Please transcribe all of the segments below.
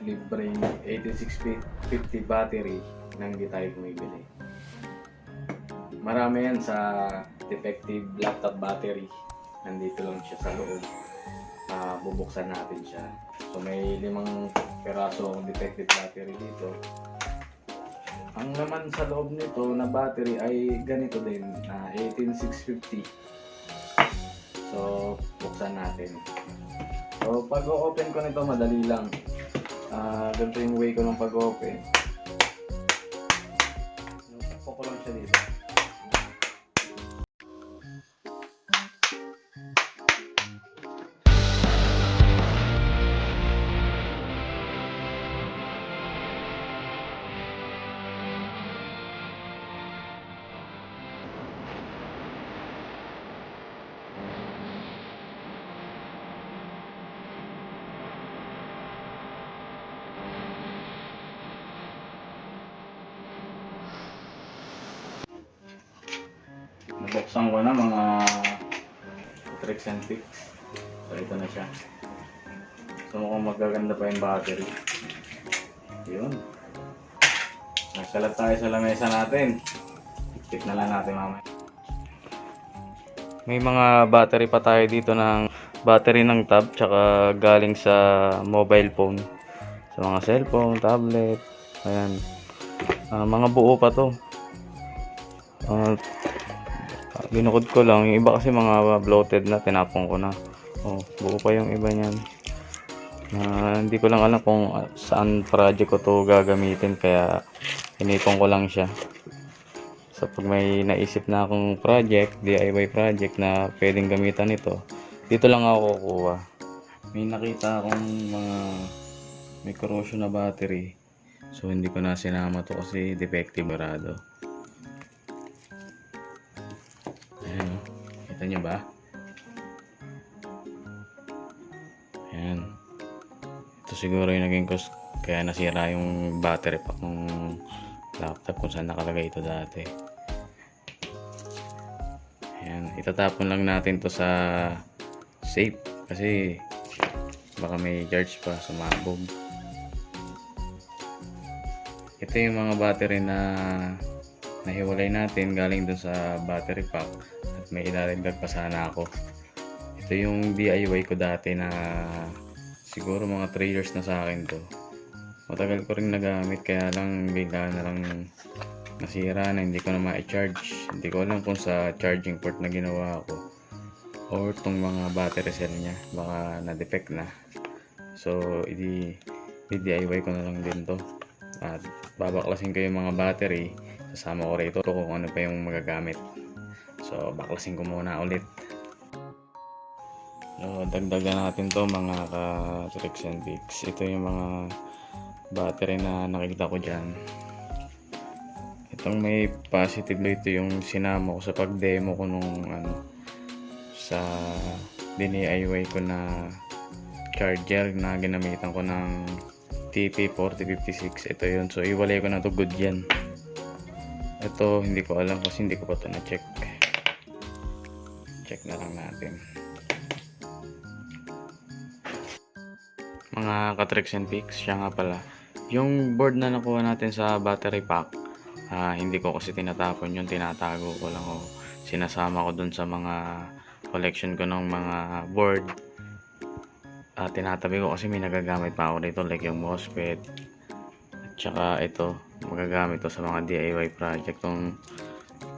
libreng 18650 battery nang hindi tayo bumibili. Marami yan sa defective laptop battery. Nandito lang siya sa loob. Bubuksan natin siya. So may 5 peraso defective battery dito. Ang laman sa loob nito na battery ay ganito din, 18650. So buksan natin. So pag-open ko nito madali lang. Ganito yung way ko ng pag-open. Takpo ko lang siya dito. Nabuksan ko na mga tricks and tips. So ito na siya. So mukhang magaganda pa yung battery. Yun. Nagsalat tayo sa lamesa natin. Tip na lang natin mamaya. May mga battery pa tayo dito ng battery ng tab tsaka galing sa mobile phone. Sa mga cellphone, tablet. Ayan. Mga buo pa to. Binukod ko lang. Yung iba kasi mga bloated na, tinapon ko na. Buo pa yung iba niyan. Hindi ko lang alam kung saan project ko to gagamitin, kaya inipon ko lang siya. So pag may naisip na akong project, DIY project na pwedeng gamitan ito, dito lang ako kukuha. May nakita akong mga may corrosion na battery. So hindi ko na sinama to kasi defective barado. Ayan, kita nyo ba? Ayan. Ito siguro yung naging cause kaya nasira yung battery pack ng laptop kung saan nakalagay ito dati. Ayan, itatapon lang natin to sa safe kasi baka may charge pa, sumabog. Ito yung mga battery na nahiwalay natin galing dun sa battery pack at may ilalagdag pa sana ako. Ito yung DIY ko dati na siguro mga 3 years na sa akin to. Matagal ko rin nagamit kaya lang bigla na lang nasira na hindi ko na ma-charge. Hindi ko alam kung sa charging port na ginawa ko or tong mga battery cell niya baka na-defect na. So i-DIY ko na lang din to. At babaklasin ko yung mga battery, sasama ko rito kung ano pa yung magagamit. So baklasin ko muna ulit. So dagdagan natin to mga ka-tricks and tips. Ito yung mga battery na nakita ko dyan. Itong may positive light, ito yung sinama ko sa pag-demo ko nung sa DIY ko na charger na ginamitan ko ng TP4056. Ito yun. So iwalay ko na to, good yan. Ito hindi ko alam kasi hindi ko pa to na-check. Check na lang natin. Mga ka-tricks and tips, siya nga pala. Yung board na nakuha natin sa battery pack, hindi ko kasi tinatapon yun, tinatago ko lang o sinasama ko dun sa mga collection ko ng mga board. Tinatabi ko kasi may nagagamit pa ako dito, like yung MOSFET at saka ito, magagamit to sa mga DIY project. Tong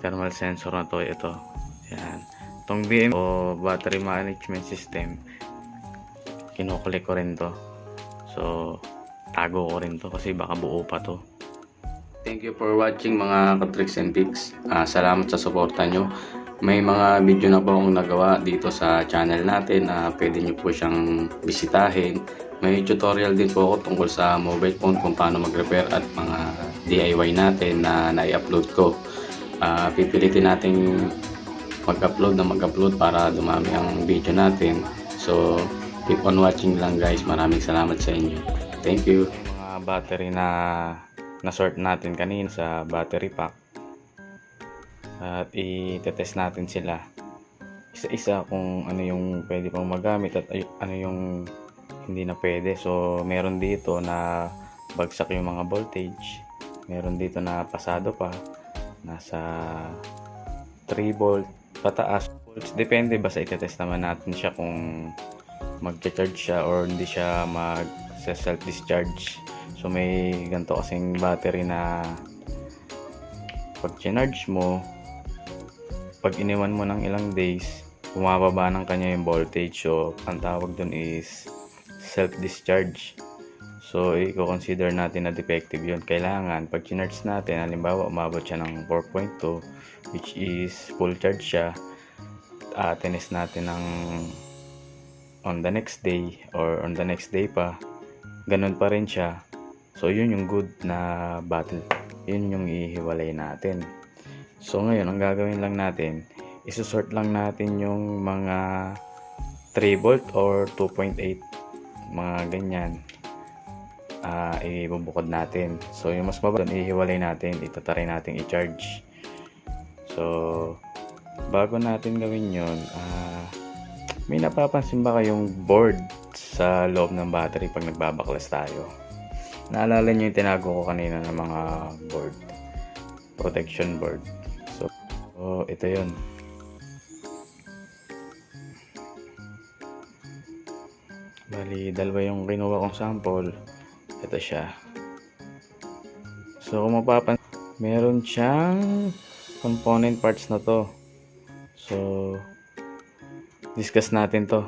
thermal sensor na to, ito yan, tong BM o battery management system, kinukulik ko rin to. So tago ko rin to kasi baka buo pa to. Thank you for watching mga ka-tricks and tips. Salamat sa suporta nyo. May mga video na po akong nagawa dito sa channel natin. Pwede nyo po siyang bisitahin. May tutorial din po ako tungkol sa mobile phone kung paano mag-repair at mga DIY natin na nai-upload ko. Pipilitin natin mag-upload para dumami ang video natin. So keep on watching lang guys. Maraming salamat sa inyo. Thank you. Mga battery na sort natin kanina sa battery pack. At i-test natin sila isa-isa kung ano yung pwede pang magamit at ano yung hindi na pwede. So meron dito na bagsak yung mga voltage, meron dito na pasado pa, nasa 3 volt pataas volts, depende. Basta itetest naman natin siya kung mag-charge siya or hindi siya self discharge. So may ganito kasing battery na pag charge mo, pag iniwan mo ng ilang days, bumababa ng kanya yung voltage. So ang tawag dun is self discharge. So i-consider natin na defective yun. Kailangan pag charge natin, halimbawa umabot siya ng 4.2, which is full charge siya, tinis natin ng on the next day or on the next day pa, ganun pa rin siya. So yun yung good na battle, yun yung ihiwalay natin. So ngayon ang gagawin lang natin, isusort lang natin yung mga 3 volt or 2.8, mga ganyan, ibubukod natin. So yung mas mababa doon, ihiwalay natin, itatry natin i-charge. So bago natin gawin yun, may napapansin ba kayong board sa loob ng battery pag nagbabaklas tayo? Naalala nyo yung tinago ko kanina ng mga board, protection board. So ito yun. Bali, dalawa yung kinuha kong sample. Ito siya. So kung mapapansin, meron siyang component parts na to. So discuss natin to.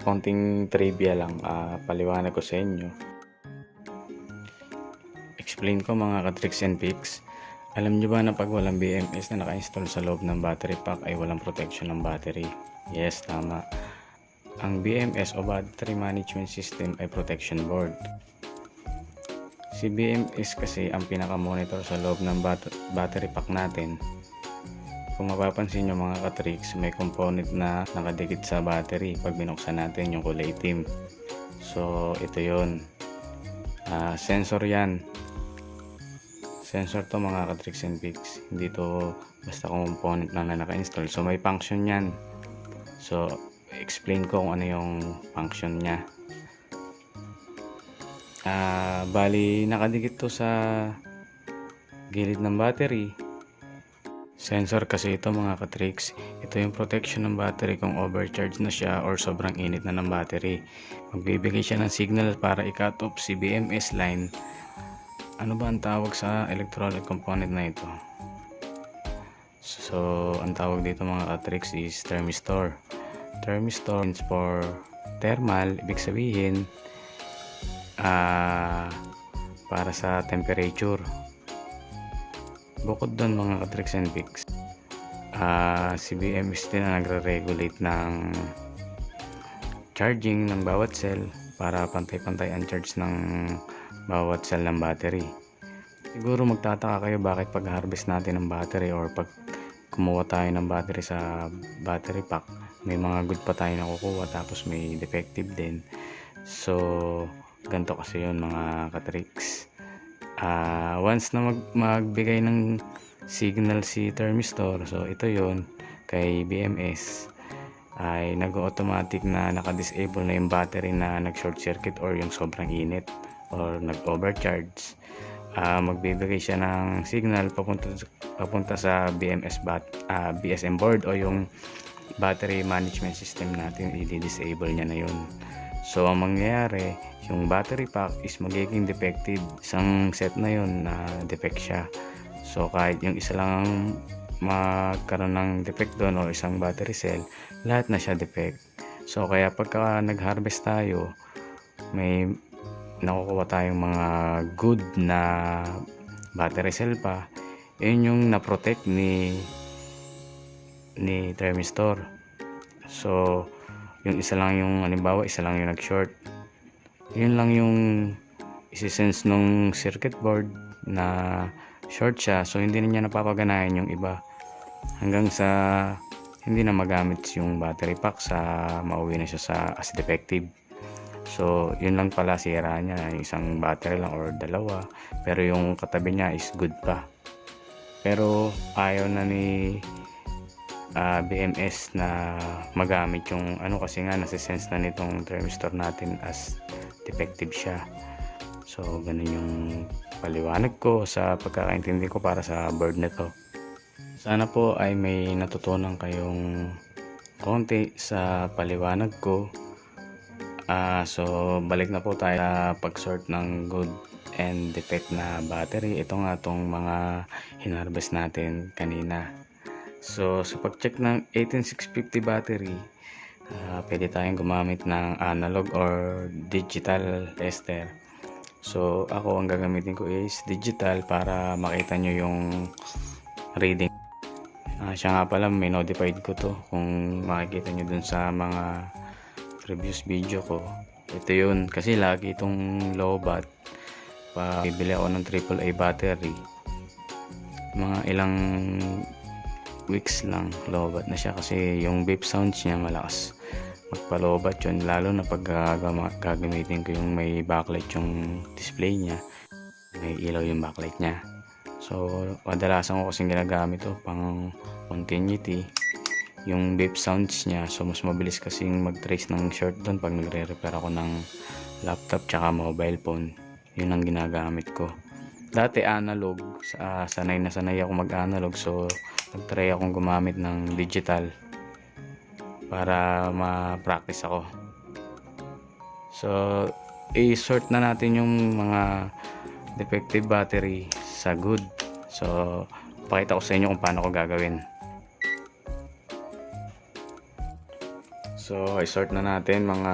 Konting trivia lang, paliwanag ko sa inyo. Explain ko mga ka-tricks and picks. Alam nyo ba na pag walang BMS na naka-install sa loob ng battery pack ay walang protection ng battery? Yes, tama. Ang BMS o Battery Management System ay protection board. Si BMS kasi ang pinaka-monitor sa loob ng battery pack natin. Kung mapapansin nyo mga ka-tricks, may component na nakadikit sa battery pag binuksan natin yung kulay itim. So ito yun, sensor yan. Sensor to mga ka-tricks and picks, hindi to basta component lang na naka-install. So may function yan. So explain ko kung ano yung function nya. Bali nakadikit to sa gilid ng battery. Sensor kasi ito mga ka-tricks. Ito yung protection ng battery kung overcharge na siya or sobrang init na ng battery. Magbibigay siya ng signal para i-cut off si BMS line. Ano ba ang tawag sa electronic component na ito? So ang tawag dito mga ka-tricks is thermistor. Thermistor means for thermal, ibig sabihin para sa temperature. Bukod doon mga ka-tricks and picks, si BMS din na nagre-regulate ng charging ng bawat cell para pantay-pantay ang charge ng bawat cell ng battery. Siguro magtataka kayo bakit pag harvest natin ng battery or pag kumuha tayo ng battery sa battery pack, may mga good pa tayo nakukuha tapos may defective din. So ganito kasi yun mga ka-tricks. Once na magbigay ng signal si thermistor, so ito yon kay BMS, ay nag-automatic na naka-disable na yung battery na nag-short circuit or yung sobrang init or nag-overcharge. Magbibigay siya ng signal papunta sa BSM board o yung battery management system natin, i-disable niya na yun. So ang mangyayari, yung battery pack is magiging defective. Isang set na yun na defect siya. So kahit yung isa lang magkaroon ng defect doon o isang battery cell, lahat na siya defect. So kaya pagka nag-harvest tayo, may nakukuha tayong mga good na battery cell pa. Yun yung na-protect ni thermistor. So yung isa lang yung, halimbawa isa lang yung nag-short, yun lang yung isi-sense nung circuit board na short siya. So hindi na niya napapaganahin yung iba hanggang sa hindi na magamit yung battery pack, sa mauwi na siya sa as defective. So yun lang pala sira niya, isang battery lang or dalawa, pero yung katabi niya is good pa. Pero ayaw na ni BMS na magamit yung ano, kasi nga nasisense na nitong thermistor natin as defective siya. So ganun yung paliwanag ko sa pagkakaintindi ko para sa board na to. Sana po ay may natutunan kayong konti sa paliwanag ko. So balik na po tayo sa pag-sort ng good and defect na battery. Ito nga tong mga hinarvest natin kanina. So sa pag-check ng 18650 battery, pwede tayong gumamit ng analog or digital tester. So ako ang gagamitin ko is digital para makita nyo yung reading. Siya nga pala, may notified ko to, kung makikita nyo dun sa mga previous video ko. Ito yun, kasi lagi itong lowbat. Bibili ako ng AAA battery, mga ilang weeks lang lowbat na siya, kasi yung beep sounds niya malakas magpa-lowbat yun, lalo na pag gagamitin ko yung may backlight yung display niya, may ilaw yung backlight niya. So kadalasan ko kasing ginagamit to pang continuity yung beep sounds niya. So mas mabilis kasing mag-trace ng short doon pag nagre-repair ako ng laptop tsaka mobile phone. Yun ang ginagamit ko. Dati analog, sanay na sanay ako mag-analog, so nag-try akong gumamit ng digital para ma-practice ako. So i-sort na natin yung mga defective battery sa good. So pakita ko sa inyo kung paano ko gagawin. So i-sort na natin mga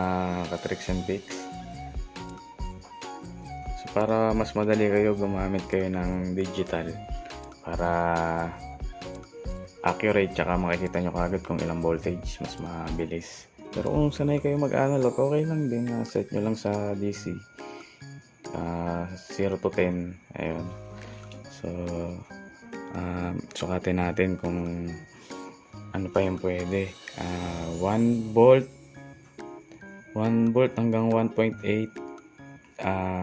ka-tricks and picks. So para mas madali kayo, gumamit kayo ng digital para accurate, tsaka makikita nyo kagad kung ilang voltage, mas mabilis. Pero kung sanay kayo mag-analog, okay lang din, set nyo lang sa DC 0 to 10. Ayun. So sukatin natin kung ano pa yung pwede. 1 volt hanggang 1.8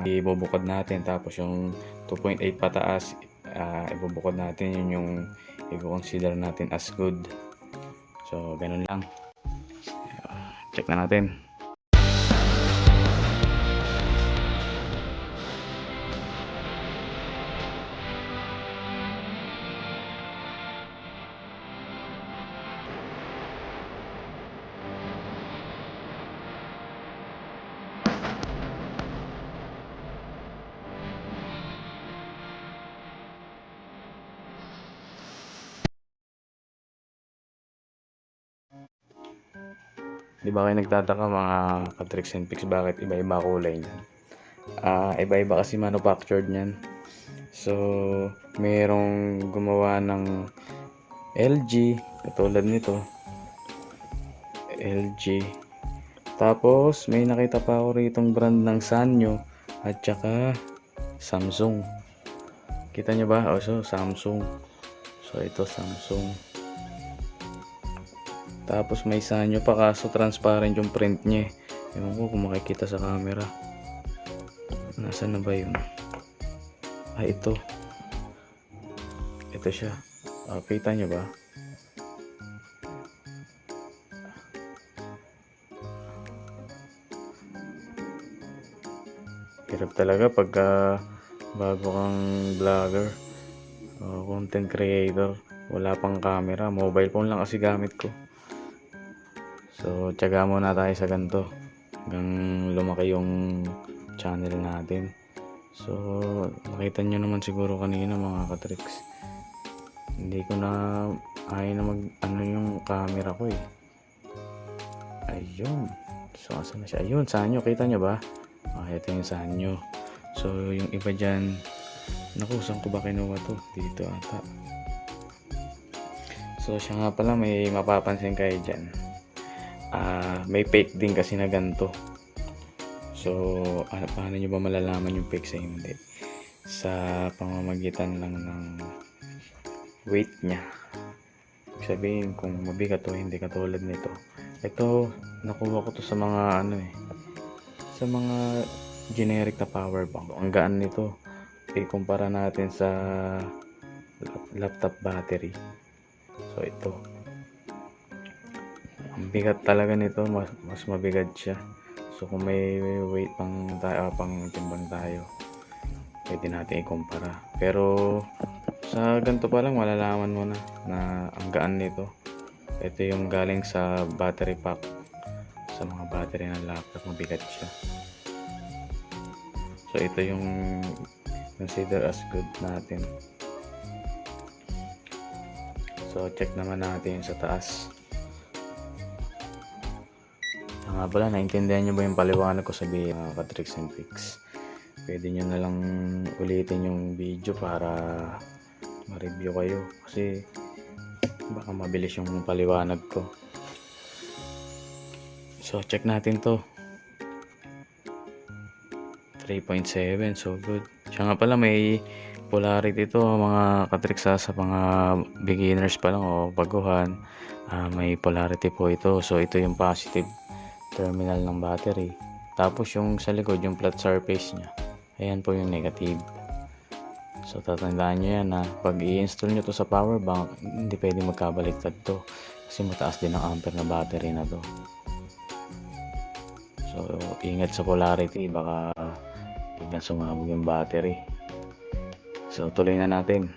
ibubukod natin, tapos yung 2.8 pataas ibubukod natin, yun yung i-consider natin as good. So ganun lang, check na natin. Di ba kayo nagtataka mga ka-tricks and picks, bakit iba-iba kulay niyan? Iba-iba kasi manufactured niyan. So mayroong gumawa ng LG, katulad nito LG, tapos may nakita pa ako ritong brand ng Sanyo at saka Samsung. Kita nyo ba? So Samsung. So ito Samsung. Tapos may Sanyo pa, kaso transparent yung print niya. Ewan ko kung makikita sa camera. Nasaan na ba yun? Ito. Ito siya. Kita nyo ba? Hirap talaga pagka bago kang vlogger o content creator, wala pang camera, mobile phone lang kasi gamit ko. So tiyaga muna tayo sa ganito hanggang lumaki yung channel natin. So nakita nyo naman siguro kanina mga ka-tricks, hindi ko na ayaw na mag yung camera ko eh. Ayun, so asan na siya? Ayun, Sanyo, kita nyo ba? Ito yung Sanyo. So yung iba dyan, naku, saan ko ba kinuha to? Dito ata. So siya nga pala, may mapapansin kayo dyan, may fake din kasi na ganito. So paano nyo ba malalaman yung fake sa hindi? Sa pamamagitan lang ng weight nya. Ibig sabihin kung mabigat o hindi, katulad nito. Ito nakuha ko to sa mga sa mga generic na power bank. Ang gaan nito, ikumpara natin sa laptop battery. So ito, Ang bigat talaga nito, mas mabigat siya. So kung may weight pang timbang tayo, pwede natin ikumpara. Pero sa ganito pa lang malalaman mo na ang gaan nito. Ito yung galing sa battery pack. Sa mga battery ng laptop, mabigat siya. So ito yung consider as good natin. So check naman natin sa taas. Nga pala, naintindihan nyo ba yung paliwanag ko sa mga ka-tricks and pics? Pwede nyo na lang ulitin yung video para ma-review kayo. Kasi baka mabilis yung paliwanag ko. So check natin to. 3.7, so good. Siya nga pala, may polarity to mga ka-tricks sa mga beginners pa lang o baguhan. May polarity po ito. So ito yung positive terminal ng battery. Tapos yung sa likod, yung flat surface nya, ayan po yung negative. So tatandaan nyo yan, pag i-install nyo to sa power bank, hindi pwede magkabaliktad to kasi mataas din ang ampere na battery na to. So ingat sa polarity, baka biglang sumabog yung battery. So tuloy na natin.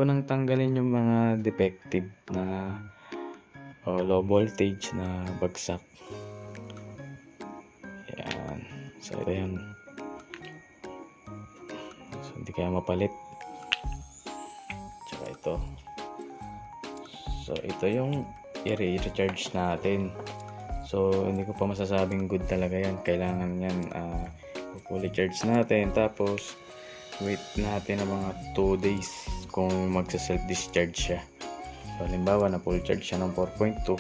Ko nang tanggalin yung mga defective na low voltage na bagsak. Yan. So ito yan. So hindi kaya mapalit. Tsaka ito. So ito yung i-recharge natin. So hindi ko pa masasabing good talaga yan. Kailangan yan fully charge natin. Tapos wait natin ng mga 2 days kung magsa-self-discharge siya. So, halimbawa na full charge siya ng 4.2.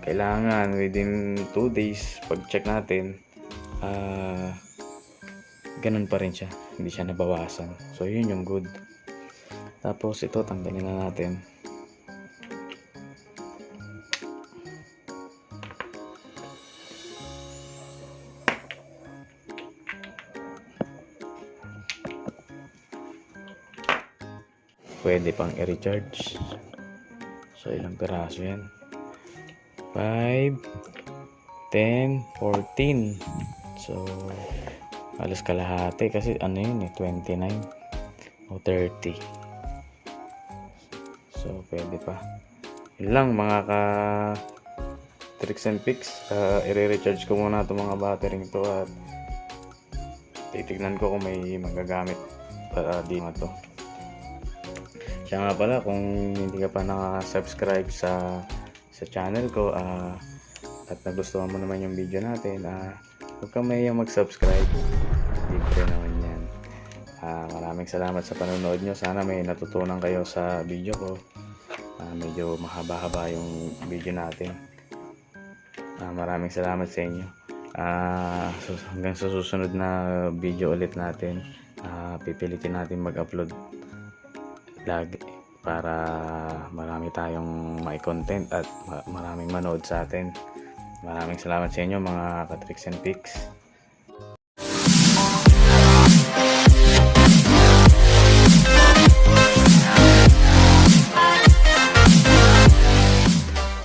Kailangan within 2 days pag-check natin, ganun pa rin siya. Hindi siya nabawasan. So, yun yung good. Tapos, ito tanggalin na natin. Pwede pang i-recharge. So ilang piraso yan? 5, 10, 14. So halos kalahati kasi ano yun 29 o 30. So pwede pa. Yun lang mga tricks and pics. I-recharge ko muna itong mga battery to at titignan ko kung may magagamit para di na to. Siya nga pala, kung hindi ka pa nakasubscribe sa channel ko at nagustuhan mo naman yung video natin, huwag kang mahiyang mag-subscribe. Libre naman yan. Maraming salamat sa panonood nyo. Sana may natutunan kayo sa video ko. Medyo mahaba-haba yung video natin. Maraming salamat sa inyo. Hanggang sa susunod na video ulit natin, pipilitin natin mag-upload lagi para marami tayong may content at maraming manood sa atin. Maraming salamat sa inyo mga ka-tricks and pics.